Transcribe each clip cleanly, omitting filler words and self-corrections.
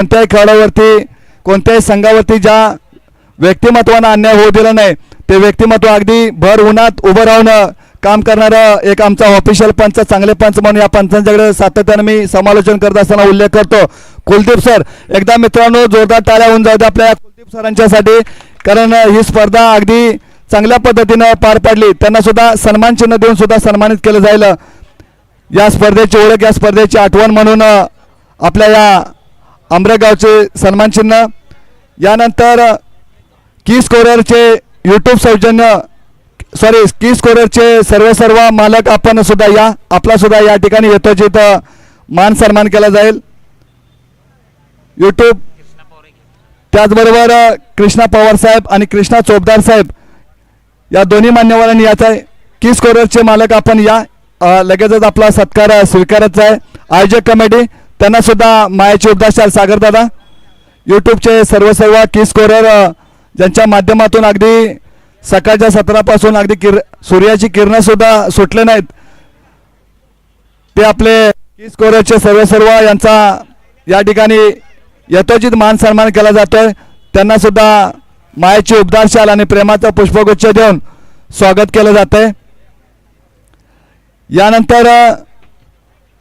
कोणत्याही खेळाडूवरती कोणत्याही संघावरती ज्या व्यक्तिमत्वानं अन्याय होऊ दिला नाही ते व्यक्तिमत्व अगदी भर उन्हात उभं राहून काम करणारं एक आमचा ऑफिशियल पंच, चांगले पंच म्हणून या पंचांच्याकडे सातत्यानं मी समालोचन करत असताना उल्लेख करतो कुलदीप सर. एकदा मित्रांनो जोरदार टाळ्या होऊन जाऊ द्या आपल्या या कुलदीप सरांच्यासाठी, कारण ही स्पर्धा अगदी चांगल्या पद्धतीनं पार पाडली. त्यांना सुद्धा सन्मान चिन्ह देऊन सुद्धा सन्मानित केलं जाईल. या स्पर्धेची ओळख, या स्पर्धेची आठवण म्हणून आपल्या या आंबरेगावचे सन्मान चिन्ह. यानंतर की स्कोररचे यूट्यूब सौजन्य की स्कोररचे सर्व मालक आपण सुद्धा या, आपला सुद्धा या ठिकाणी यथोचित मान सन्मान केला जाईल. यूट्यूब त्याचबरोबर कृष्णा पवार साहेब आणि कृष्णा चोपदार साहेब या दोन्ही मान्यवरांनी याचा की स्कोररचे मालक आपण या, लगेचच आपला सत्कार स्वीकारायचा आहे. आयोजक कमिटी त्यांना सुद्धा मायाची उपदार सागरदादा, यूट्यूबचे सर्व की स्कोरर ज्यांच्या माध्यमातून अगदी सकाळच्या सत्रापासून अगदी सूर्याची किरणं सुद्धा सुटले नाहीत, ते आपले की स्कोररचे सर्व यांचा या ठिकाणी यथोचित मान सन्मान केला जातोय. त्यांना सुद्धा मायाची उपदार शाल आणि प्रेमाचा पुष्पगुच्छ देऊन स्वागत केलं जातंय. यानंतर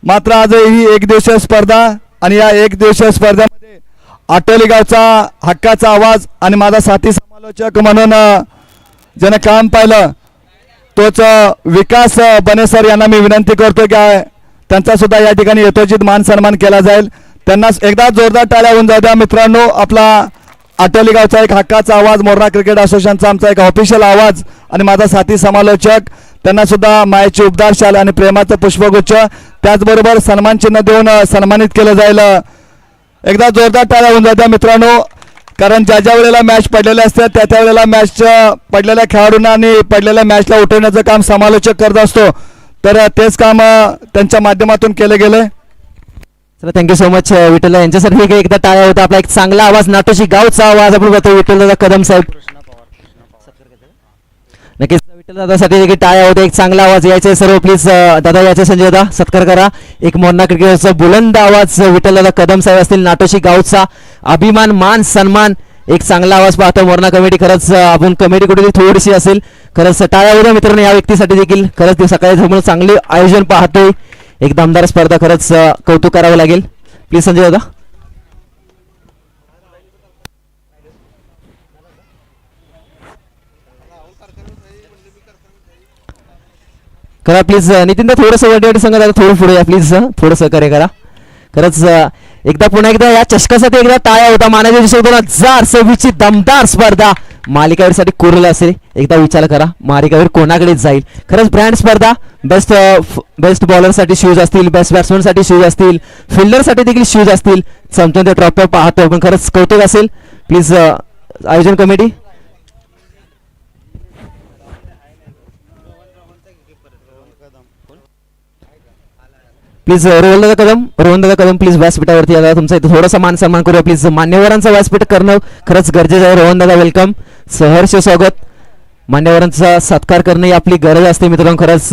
मात्र आज ही एक दिवसीय स्पर्धा आणि या एक दिवसीय स्पर्धेमध्ये आटोली गावचा हक्काचा आवाज आणि माझा साथी समालोचक म्हणून ज्याने काम पाहिलं तोच विकास बने सर यांना मी विनंती करतो की त्यांचा सुद्धा या ठिकाणी यथोचित मान सन्मान केला जाईल. त्यांना एकदा जोरदार टाळ्या होऊन जाऊ द्या मित्रांनो. आपला आटोली गावचा एक हक्काचा आवाज, मोरणा क्रिकेट असोसिएशनचा आमचा एक ऑफिशियल आवाज आणि माझा साथी समालोचक, त्यांना सुद्धा मायाची उपदार शाल आणि प्रेमाचं पुष्पगुच्छ त्याचबरोबर सन्मान चिन्ह देऊन सन्मानित केलं जाईल. एकदा जोरदार टाळ्या होऊन जात्या मित्रांनो, कारण ज्या वेळेला मॅच पडलेल्या असतात त्या वेळेला मॅचच्या पडलेल्या खेळाडूंना आणि पडलेल्या मॅचला उठवण्याचं काम समालोचक करत असतो, तर तेच काम त्यांच्या माध्यमातून केलं गेलं. चला थँक्यू सो मच विठ्ठल यांच्यासाठी एकदा टाळ्या होता. आपला एक चांगला आवाज, नाटोशी गावचा आवाज आपण बघतो विठ्ठल कदम साहेब. नक्कीच विठ्ठल दादासाठी देखील टाळ्या होत्या. एक चांगला आवाज यायचा सर्व प्लीज दादा यायचे, संजय दादा सत्कार करा. एक मोरणा क्रिकेटचा बुलंद आवाज विठ्ठल दादा कदम साहेब असतील. नाटोशी गावचा अभिमान, मान सन्मान, एक चांगला आवाज पाहतो मोरणा कमिटी. खरंच आपण कमिटी कुठेतरी थोडीशी असेल, खरंच टाळ्या होत्या मित्रांनो या व्यक्तीसाठी देखील. खरंच ते सकाळी चांगले आयोजन पाहतोय, एक दमदार स्पर्धा, खरंच कौतुक करावं लागेल. प्लीज संजय दादा. करा प्लीज नितीन दा, थोडंसं वडवडी सांगा दादा, थोडं पुढे या प्लीज, थोडं सहकार्य करा. खरंच एकदा पुन्हा एकदा या चषकासाठी एकदा टाळ्या होता. मानाच्या दिवशी 2026 ची दमदार स्पर्धा मालिकावीरसाठी कोरला असेल. एकदा विचार करा मालिकावीर कोणाकडे जाईल. खरंच ब्रँड स्पर्धा, बेस्ट बॉलरसाठी शूज असतील, बेस्ट बॅट्समनसाठी शूज असतील, फिल्डरसाठी देखील शूज असतील. चमचमच्या ट्रॉफी पाहतोय पण खरंच कौतुक असेल. प्लीज आयोजन कमिटी प्लीज. रोहन दादा कदम प्लीज व्यासपीठावरती या. तुमचा इथे थोडासा मान सन्मान करूया प्लीज. मान्यवरांचा व्यासपीठ करणं खरंच गरजेचं आहे. रोहन दादा वेलकम, सहर्ष स्वागत. मान्यवरांचा सत्कार करणं ही आपली गरज असते मित्रांनो. खरंच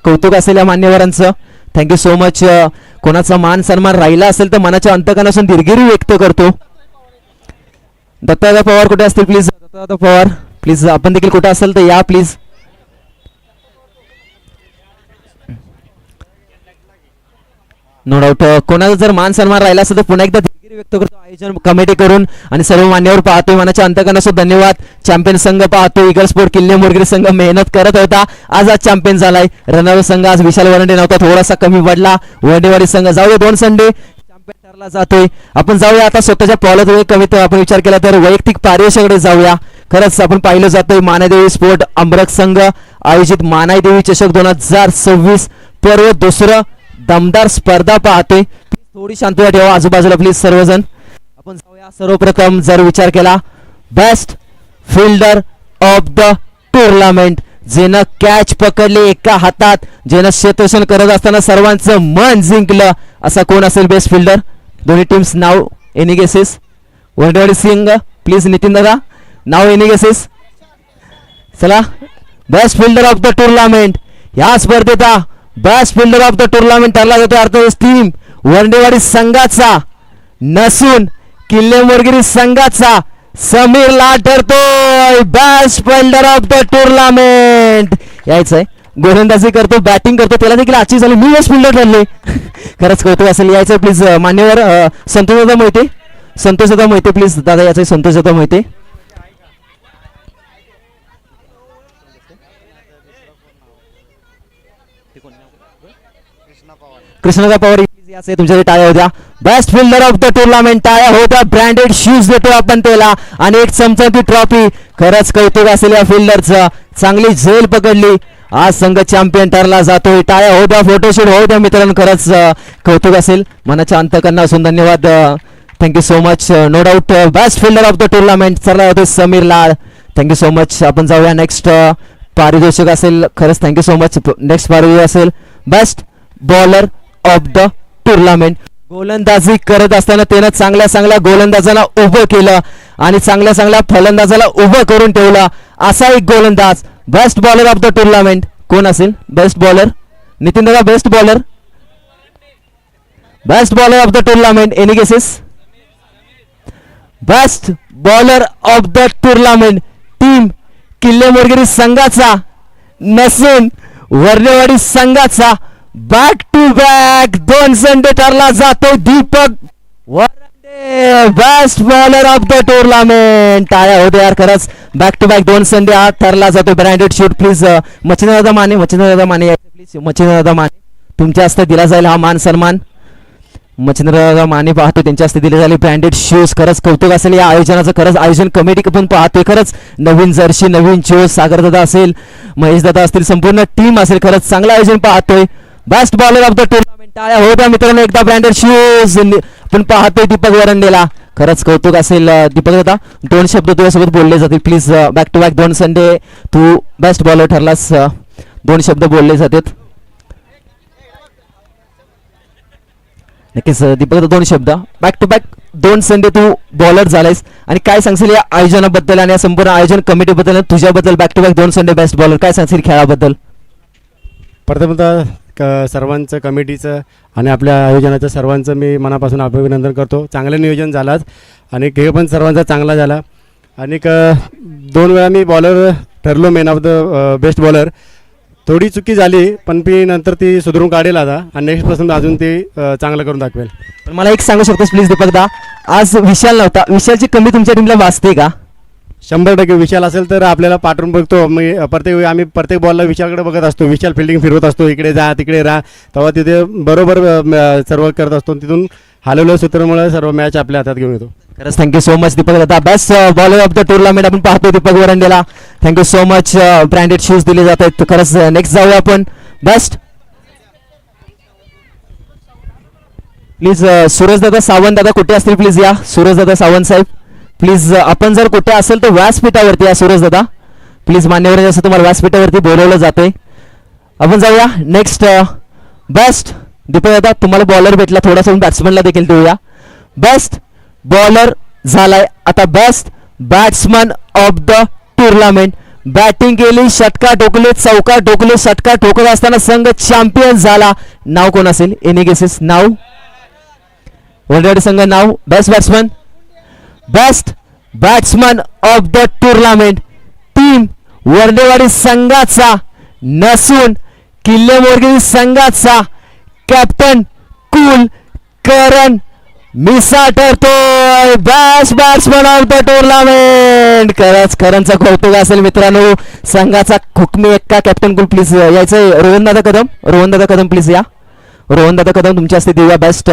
कौतुक असेल या मान्यवरांचं. Thank you so much. कोणाचा मान सन्मान राहिला असेल तर मनाच्या अंतकरणातून दिलगिरी व्यक्त करतो. दत्तादा पवार कुठे असतील प्लीज. दत्तादा पवार प्लीज, आपण देखील कुठे असेल तर या प्लीज. नो डाऊट कोणाला जर मान सन्मान राहिला असेल तर पुन्हा एकदा दिलगिरी व्यक्त करतो आयोजन कमिटी करून आणि सर्व मान्यवर पाहतोय. मनाच्या अंतकरणातून धन्यवाद. चॅम्पियन संघ पाहतोय ईगल स्पोर्ट किल्ले मोरगिरी संघ मेहनत करत होता, आज चॅम्पियन झालाय. रनर संघ आज विशाल वरंडे नव्हता, थोडासा कमी पडला. वरंडेवाडी संघ जाऊया 2 संडे चॅम्पियन ठरला जातोय. आपण जाऊया आता स्वतःच्या पॉलत कमीत आपण विचार केला तर वैयक्तिक पारितोषिकाकडे जाऊया. खरंच आपण पाहिलं जातोय मानादेवी स्पोर्ट अमरक संघ आयोजित मानादेवी चषक 2026 पर्व दुसरं दमदार स्पर्धा पाहतोय. थोडी शांतता ठेवा आजूबाजूला प्लीज सर्वजण. आपण जाऊया सर्वप्रथम जर विचार केला best fielder of the tournament, जेनं कॅच पकडले एका हातात, जेनं क्षेत्ररक्षण करत असताना सर्वांचं मन जिंकलं, असा कोण असेल बेस्ट फिल्डर. दोन्ही टीम्स नाव एनी गेसेस. वनडेवाडी सिंग प्लीज. नितीन दादा नाव एनी गेसेस. चला best fielder of the tournament या स्पर्धेचा best fielder of the tournament ठरला जातो अर्थात टीम वनडेवाडी संघाचा नसून किल्ले मोरगिरी संघाचा समीर लाड ठरतोय best fielder of the tournament. यायचंय गोलंदाजी करतो, बॅटिंग करतो, त्याला देखील आजची झाली मी बेस्ट फिल्डर ठरले. खरंच कौतुक असेल. यायचं प्लीज मान्यवर संतोषदादा मोहिते, संतोषदादा मोहिते प्लीज दादा याचं संतोषदादा मोहिते. कृष्णदा पवार याचे तुमच्या टाळ्या होत्या. Best fielder of the tournament टाळ्या होत्या. ब्रँडेड शूज देतो आपण त्याला आणि एक चमचमती ट्रॉफी. खरंच कौतुक असेल या फिल्डरचं. चांगली झेल पकडली. आज संघ चॅम्पियन ठरला जातोय. टाळ्या होत्या, फोटोशूट होऊ द्या मित्रांनो. खरंच कौतुक असेल. मनाच्या अंतकरणातून असून धन्यवाद. Thank you so much. No doubt best fielder of the tournament चालला होतो Sameer Lad. Thank you so much. आपण जाऊया नेक्स्ट पारितोषिक असेल. खरंच थँक्यू सो मच. नेक्स्ट पारितोषिक असेल best bowler of the tournament. गोलंदाजी करत असताना त्यानं चांगल्या चांगल्या गोलंदाजाला उभं केलं आणि चांगल्या चांगल्या फलंदाजाला उभं करून ठेवलं. असा एक गोलंदाज best bowler of the tournament कोण असेल? बेस्ट बॉलर नितीन दादा. Best bowler, best bowler of the tournament any guesses? Best bowler of the tournament team किल्ले मोरगिरी संघाचा नसून वर्णेवाडी संघाचा बॅक टू बॅक 2 संडे ठरला जातो Deepak Varande best bowler of the tournament. टाळ्या होते यार. खरंच बॅक टू बॅक 2 संडे आज ठरला जातो. ब्रँडेड शूट प्लीज मच्छिंद्रदादा माने, मच्छिंद्रदादा माने प्लीज. मच्छिंद्रदादा माने तुमच्या हस्ते दिला जाईल हा मान सन्मान. मच्छिंद्रदादा माने पाहतो त्यांच्या हस्ते दिले झाले ब्रँडेड शूज. खरंच कौतुक असेल या आयोजनाचं. खरंच आयोजन कमिटी पण पाहतोय. खरंच नवीन जर्सी, नवीन शूज, सागरदादा असेल, महेशदादा असतील, संपूर्ण टीम असेल. खरंच चांगलं आयोजन पाहतोय. Best bowler of the tournament टाळ्या होत्या मित्रांनो. एकदा ब्रँडेड शूज पण पाहतोय दीपक वरंडेला. खरंच कौतुक असेल दीपक दादा. 2 शब्द तुझ्यासोबत बोलले जातील please. Back to back 2 Sunday तू बेस्ट बॉलर ठरलास. 2 शब्द बोलले जातात नक्कीच दीपक दादा. 2 शब्द. बॅक टू बॅक 2 संडे तू बॉलर झालायस आणि काय सांगशील या आयोजनाबद्दल आणि या संपूर्ण आयोजन कमिटीबद्दल, तुझ्याबद्दल? Back to back 2 Sunday best bowler, काय सांगशील खेळाबद्दल? प्रथमतः सर्वांचं, कमिटीचं आणि आपल्या आयोजनाचं सर्वांचं मी मनापासून अभिनंदन करतो. चांगलं नियोजन झालाच आणि खेळ पण सर्वांचा चांगला झाला. आणि 2 वेळा मी बॉलर ठरलो man of the best bowler. थोडी चुकी झाली पण मी नंतर ती सुधारून काढेल आता आणि नेक्स्टपासून अजून ते चांगलं करून दाखवेल. पण मला एक सांगू शकतोस प्लीज दीपक दा, आज विशाल नव्हता, विशालची कमी तुमच्या टीमला वाचते का? 100% विशाल असेल तर आपल्याला पाठवून बघतो. मी आम्ही प्रत्येक बॉलला विशालकडे बघत असतो. विशाल फिल्डिंग फिरवत असतो, इकडे जा तिकडे राहा, तेव्हा तिथे बरोबर सर्व करत असतो. तिथून हलवलं सूत्रामुळे सर्व मॅच आपल्या हातात घेऊन येतो. खरंच थँक्यू सो मच दीपक दादा. Best bowler of the tournament आपण पाहतो दीपक वरंडेला. Thank you so much. Branded shoes दिले जात आहेत. खरंच नेक्स्ट जाऊया आपण. बेस्ट प्लीज सूरज दादा सावंत दादा कुठे असतील प्लीज या. सूरज दादा सावंत साहेब प्लीज, आपण जर कुठे असेल तर व्यासपीठावरती या. सूरज दादा प्लीज, मान्यवर जसं तुम्हाला व्यासपीठावरती बोलवलं जाते. आपण जाऊया नेक्स्ट. बेस्ट दीपक दादा तुम्हाला बॉलर भेटला, थोडासा बॅट्समनला देखील देऊया. बेस्ट बॉलर झालाय आता best batsman of the tournament. Batting केली, षटका ठोकले, चौका ठोकले, षटका ठोकत असताना संघ चॅम्पियन झाला. नाव कोण असेल? Any guesses? नाव वर्ल्ड संघ नाव. Best batsman, best batsman of the tournament team Wardhewadi संघाचा नसून किल्ले मोरगिरी संघाचा कॅप्टन कुल करण मिसा ठरतोय best batsman of the tournament. खरंच करणचा कौतुक असेल मित्रांनो. संघाचा खुकमी एक्का कॅप्टन कुल प्लीज यायचं. रोहन दादा कदम, रोहन दादा कदम प्लीज या. रोहन दादा कदम तुमच्या हस्ते देऊया best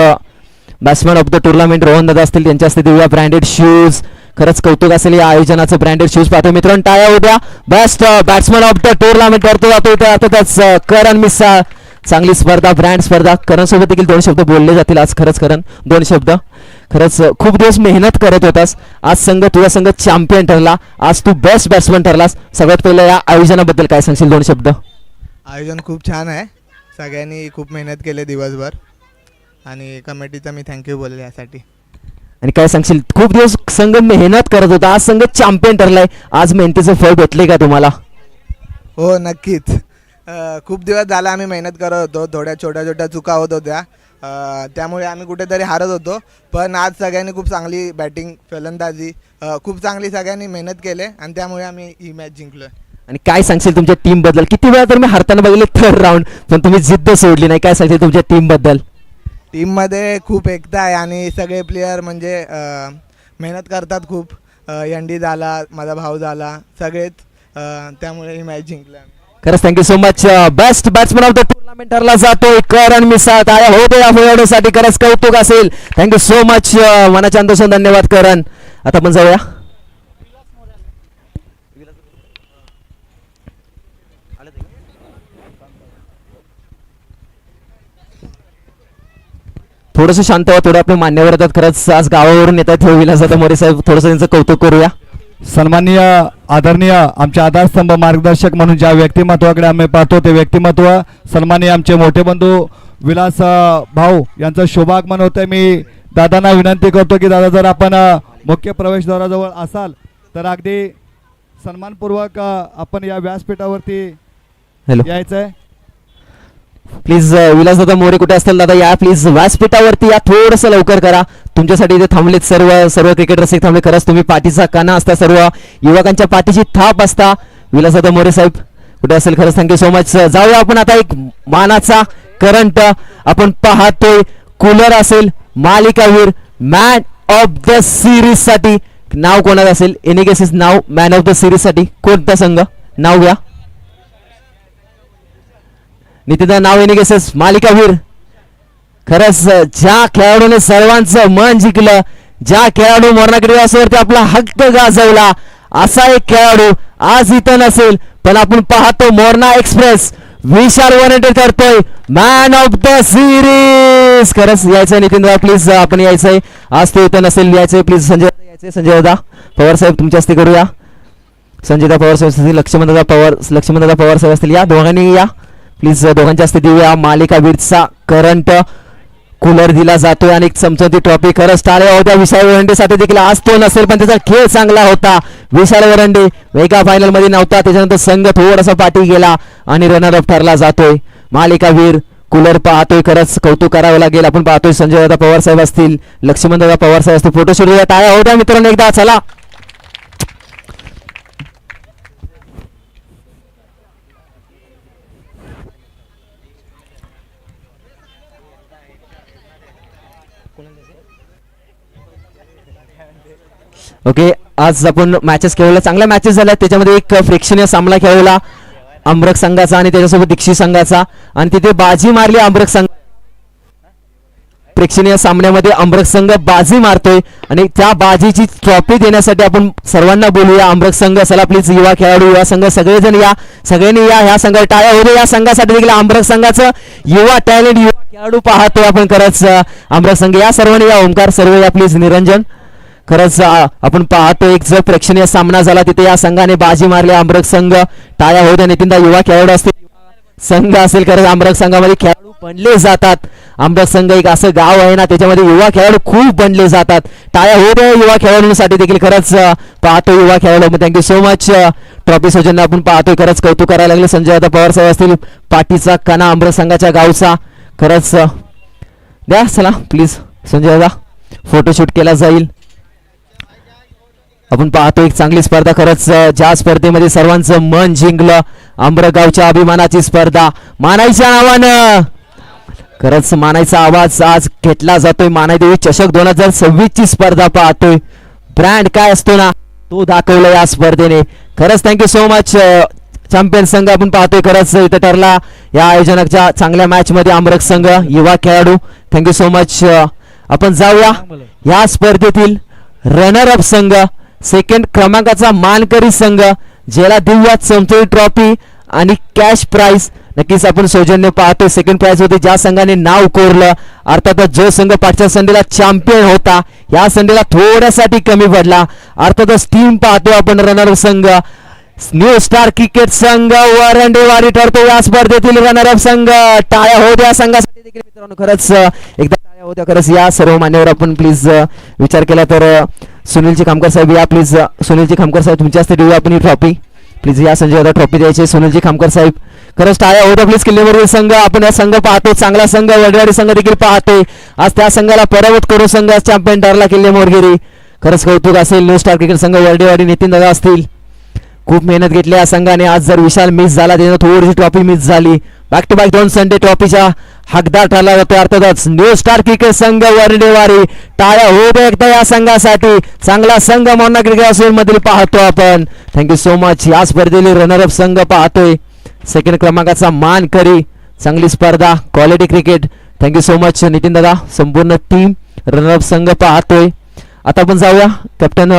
batsman of the tournament. Rohan दादा असतील त्यांच्या हस्ते देऊया ब्रँडेड शूज. खरंच कौतुक असेल या आयोजनाचं. ब्रँडेड शूज पाहतो मित्रांनो. टाळ्या होत्या. Best batsman of the tournament करतो जातो अर्थातच करण मिसा. चांगली स्पर्धा, ब्रँड स्पर्धा. करण सोबत देखील 2 शब्द बोलले जातील आज. खरंच करण 2 शब्द. खरंच खूप दिवस मेहनत करत होतास. आज संघ तुझा संघ चॅम्पियन ठरला. आज तू बेस्ट बॅट्समन ठरलास. सगळ्यात पहिलं या आयोजनाबद्दल काय सांगशील? 2 शब्द. आयोजन खूप छान आहे. सगळ्यांनी खूप मेहनत केली दिवसभर आणि कमिटीचा मी थँक्यू बोलेल यासाठी. आणि काय सांगशील? खूप दिवस संघ मेहनत करत होता, आज संघ चॅम्पियन ठरलाय. आज मेहनतीचं फळ भेटले का तुम्हाला? हो नक्कीच. खूप दिवस झाला आम्ही मेहनत करत होतो. थोड्या छोट्या छोट्या चुका होत होत्या त्यामुळे आम्ही कुठेतरी हारत होतो. पण आज सगळ्यांनी खूप चांगली बॅटिंग फलंदाजी खूप चांगली सगळ्यांनी मेहनत केले आणि त्यामुळे आम्ही ही मॅच जिंकलो. आणि काय सांगशील तुमच्या टीम बद्दल? किती वेळा तर मी हरताना बघितले थर्ड राऊंड, पण तुम्ही जिद्द सोडली नाही. काय सांगशील तुमच्या टीम बद्दल? टीममध्ये खूप एकता आहे आणि सगळे प्लेयर म्हणजे मेहनत करतात खूप. एनडी झाला, माझा भाऊ झाला, सगळेच त्यामुळे ही मॅच जिंकली. खरंच thank you so much. Best batsman of the tournament ठरला जातोय करण मिसाळ. आया होते या खेळाडूसाठी खरंच कौतुक असेल. Thank you so much. मनाच्या अंतसून धन्यवाद करण. आता आपण जाऊया थोडंसं शांत व्हा. थोडं आपले मान्यवर येतात. खरंच आज गावावरून येतात हे विलासदादा मोरे साहेब. थोडंसं त्यांचं कौतुक करूया. सन्माननीय आदरणीय आमचे आधारस्तंभ मार्गदर्शक म्हणून ज्या व्यक्तिमत्वाकडे आम्ही पाहतो ते व्यक्तिमत्व सन्माननीय आमचे मोठे बंधू विलास भाऊ यांचं शुभागमन होतं. मी दादांना विनंती करतो की दादा जर आपण मुख्य प्रवेशद्वाराजवळ असाल तर अगदी सन्मानपूर्वक आपण या व्यासपीठावरती हॅलो यायचं आहे. प्लीज विलासदादा मोरे कुठे असतील दादा या प्लीज व्यासपीठावरती या. थोडंसं लवकर करा. तुमच्यासाठी इथे थांबलेत सर्व क्रिकेट रसिक थांबले. खरंच तुम्ही पाठीचा काना असता. सर्व युवकांच्या पाठीची थाप असता. विलासदादा मोरे साहेब कुठे असेल? खरंच थँक्यू सो मच. जाऊया आपण आता एक मानाचा करंट आपण पाहतोय. कूलर असेल मालिकावीर मॅन ऑफ द सिरीज साठी नाव कोणाचं असेल? Any guesses now man of the series साठी कोणता संघ? नाव घ्या. नितीदा नाव एनी गेसेस मालिकावीर. खरंच ज्या खेळाडूने सर्वांचं मन जिंकलं, ज्या खेळाडू मोर्नागिरीवरती आपला हक्क गाजवला, असा एक खेळाडू आज इथं नसेल पण आपण पाहतो मोर्ना एक्सप्रेस विशाल वरंडे करतोय मॅन ऑफ द सिरीज. खरंच यायचंय नितीनदा प्लीज आपण यायचंय. आज तो इथं नसेल यायचंय प्लीज. संजय यायचंय. संजय दादा पवार साहेब तुमच्या हस्ते करूया. संजयदा पवार साहेब असतील, लक्ष्मणदादा पवार साहेब असतील. या दोघांनी या प्लीज. दोघांच्या हस्ते देऊया मालिकावीरचा करंट. कूलर दिला जातोय आणि एक चमचमती ट्रॉफी. खरंच टाळ्या होत्या विशाल वरंडेसाठी देखील. आज तो नसेल पण त्याचा खेळ चांगला होता. विशाल वरंडे वेगा फायनल मध्ये नव्हता, त्याच्यानंतर संघ थोडासा पाठी गेला आणि रनर अप ठरला जातोय. मालिकावीर कूलर पाहतोय. खरंच कौतुक करावं लागेल. आपण पाहतोय संजय दादा पवार साहेब असतील, लक्ष्मण दादा पवार साहेब असतील. फोटोशूट घेऊया. टाळ्या होत्या मित्रांनो एकदा. चला ओके. आज आपण मॅचेस खेळवल्या, चांगल्या मॅचेस झाल्या. त्याच्यामध्ये एक प्रेक्षणीय सामना खेळवला अमरक संघाचा आणि त्याच्यासोबत दीक्षित संघाचा आणि तिथे बाजी मारली अमरक संघ. प्रेक्षणीय सामन्यामध्ये अमरक संघ बाजी मारतोय आणि त्या बाजीची ट्रॉफी देण्यासाठी आपण सर्वांना बोलूया. अमरक संघ चला प्लीज. युवा खेळाडू युवा संघ सगळेजण या. सगळ्यांनी या. ह्या संघाला टाळ्या होते. या संघासाठी देखील अमरक संघाचं युवा टॅलेंट युवा खेळाडू पाहतोय आपण. खरंच अमरक संघ या. सर्वांनी या. ओमकार सर्व या प्लीज. निरंजन खरंच आपण पाहतो एक जो प्रेक्षणीय सामना झाला तिथे या संघाने बाजी मारली. अमरक संघ टाळ्या होत्या. नितीनदा युवा खेळाडू असतील संघ असेल. खरंच अमरक संघामध्ये खेळाडू बनले जातात. अमरक संघ एक असं गाव आहे ना त्याच्यामध्ये युवा खेळाडू खूप बनले जातात. टाळ्या होत्या युवा खेळाडूंसाठी देखील. खरंच पाहतो युवा खेळाडू. Thank you so much. ट्रॉफी सौजन्य आपण पाहतोय. खरंच कौतुक करायला लागले. संजय दादा पवार साहेब असतील. पाठीचा कणा अमरक संघाच्या गावचा. खरंच द्या चला प्लीज. संजय दादा फोटोशूट केला जाईल. आपण पाहतो एक चांगली स्पर्धा. खरंच ज्या स्पर्धेमध्ये सर्वांचं मन जिंकलं. आंबरगावच्या अभिमानाची स्पर्धा मानाईच्या नावानं. खरंच मानाईचा आवाज आज घेतला जातोय. मानाईदेवी चषक 2026 ची स्पर्धा पाहतोय. ब्रँड काय असतो ना तो दाखवला या स्पर्धेने. खरंच थँक्यू सो मच. चॅम्पियन संघ आपण पाहतोय. खरंच इथं ठरला या आयोजनाच्या चांगल्या मॅच मध्ये अमरक संघ युवा खेळाडू. Thank you so much. आपण जाऊया या स्पर्धेतील रनर अप संघ, सेकंड क्रमांकाचा मानकरी संघ ज्याला दिव्या चमचमी ट्रॉफी आणि कॅश प्राइज. नक्कीच आपण सौजन्य पाहतोय. सेकंड प्राइज होते ज्या संघाने नाव कोरलं. अर्थातच जो संघ पाठच्या संडेला चॅम्पियन होता या संडेला थोड्यासाठी कमी पडला. अर्थातच टीम पाहतोय आपण रनर अप संघ न्यू स्टार क्रिकेट संघ वरंडेवाडी ठरतो या स्पर्धेतील रनर अप संघ. टाळ्या होत्या या संघासाठी देखील मित्रांनो. खरंच एकदा टाळ्या होत्या. खरंच या सर्व मान्यवर आपण प्लीज विचार केला तर सुनीलजी खामकर साहेब या प्लीज. सुनीलजी खामकर साहेब तुमच्या हस्ते देऊया आपण ही ट्रॉफी प्लीज. या संजय दादा ट्रॉफी द्यायची. सुनीलजी खामकर साहेब खरंच टाळ्या होत्या प्लीज किल्लेमोरगी संघ. आपण हा संघ पाहतो, चांगला संघ वडवाडी संघ देखील पाहतोय. आज त्या संघाला पराभूत करून संघ चॅम्पियन ठरला किल्लेमोरगिरी. खरंच कौतुक असेल न्यू स्टार क्रिकेट संघ वर्डेवाडी नितीन दादा असतील. खूप मेहनत घेतली या संघाने. आज जर विशाल मिस झाला त्यानं थोडीशी ट्रॉफी मिस झाली. बॅक टू बॅक 2 संडे ट्रॉफीच्या हकदार ठरला जातो अर्थातच न्यू स्टार क्रिकेट संघ वर्डेवाडी. टाळ्या होऊ दे एकदा या संघासाठी. चांगला संघ मोना क्रिकेट असोसिएशन मधील पाहतो आपण. Thank you so much. या स्पर्धेतील रनरअप संघ पाहतोय, सेकंड क्रमांकाचा मानकरी. चांगली स्पर्धा, quality cricket. Thank you so much Nitin दादा. संपूर्ण टीम रनरअप संघ पाहतोय. आता आपण जाऊया कॅप्टन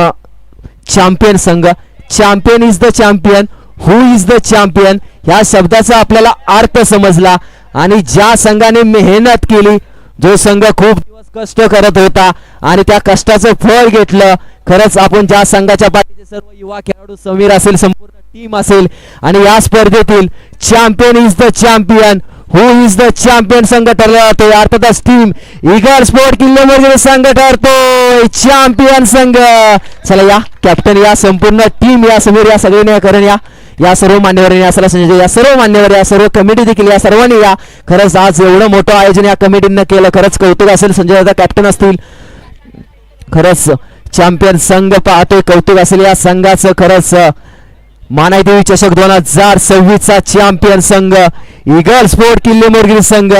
चॅम्पियन संघ. Champion is the champion, who is the champion ह्या शब्दाचा आपल्याला अर्थ समजला. आणि ज्या संघाने मेहनत केली, जो संघ खूप दिवस कष्ट करत होता आणि त्या कष्टाचं फळ घेतलं. खरंच आपण ज्या संघाच्या पाठीचे सर्व युवा खेळाडू, समीर असेल, संपूर्ण टीम असेल आणि या स्पर्धेतील champion is the champion, who is the champion संघ ठरला जातोय. अर्थातच टीम ईगल स्पोर्ट किल्लेमोरगी संघ ठरतोय चॅम्पियन संघ. चला या कॅप्टन, या संपूर्ण टीम, या समीर, या सगळ्यांनी करण, या सर्व मान्यवरांनी, या संजय, या सर्व मान्यवर, या सर्व कमिटी देखील, या सर्वांनी या. खरंच आज एवढं मोठं आयोजन या कमिटीनं केलं. खरंच कौतुक असेल. संजय दादा कॅप्टन असतील. खरंच चॅम्पियन संघ पाहतोय, कौतुक असेल या संघाचं. खरंच मानाईदेवी चषक 2026 चा चॅम्पियन संघ ईगल स्पोर्ट किल्लेमोरगी संघ.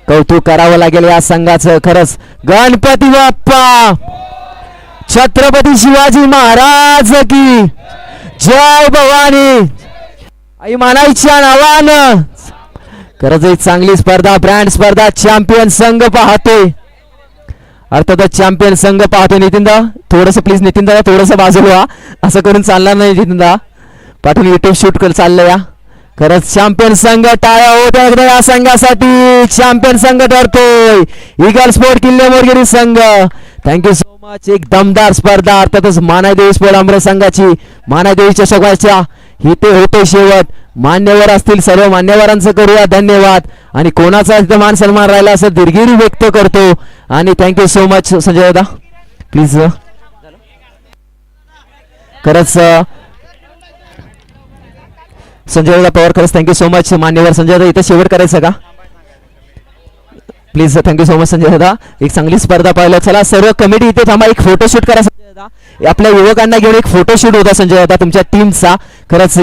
कौतुक करावं लागेल या संघाचं. खरंच गणपती बाप्पा, छत्रपती शिवाजी महाराज की जय. भवानी आई मानाईच्या नावानं. खरंच एक चांगली स्पर्धा, ब्रँड स्पर्धा. चॅम्पियन संघ पाहतोय, अर्थातच चॅम्पियन संघ पाहतोय. नितीनदा थोडंसं प्लीज, नितीनदा थोडंसं बाजूला, असं करून चालणार नाही. नितीनदा पाठवून युट्यूब शूट कर चाललं या. खरंच चॅम्पियन संघ. टाळ्या होत्या एकदा या संघासाठी. चॅम्पियन संघ ठरतोय ईगल स्पोर्ट किल्लेमोरगी संघ. Thank you so much. एक दमदार स्पर्धा. अर्थातच मानाईदेवी स्पोर्ट अमृत संघाची मानाईदेवी चषकाच्या इथे होते शेवट. मान्यवर असतील, सर्व मान्यवरांचं करूया धन्यवाद. आणि कोणाचा इथं मान सन्मान राहिला असं दिलगिरी व्यक्त करतो. आणि थँक्यू सो मच संजय दादा प्लीज. खरंच संजय दादा पवार, खरंच थँक्यू सो मच मान्यवर. संजय दादा इथं शेवट करायचं का please. Thank you so much Sanjay दादा. एक चांगली स्पर्धा पाहिलं. चला सर्व कमिटी इथे थांबा, एक फोटोशूट करा संजय दादा. आपल्या युवकांना घेऊन एक फोटोशूट होता संजय दादा तुमच्या टीमचा. खरंच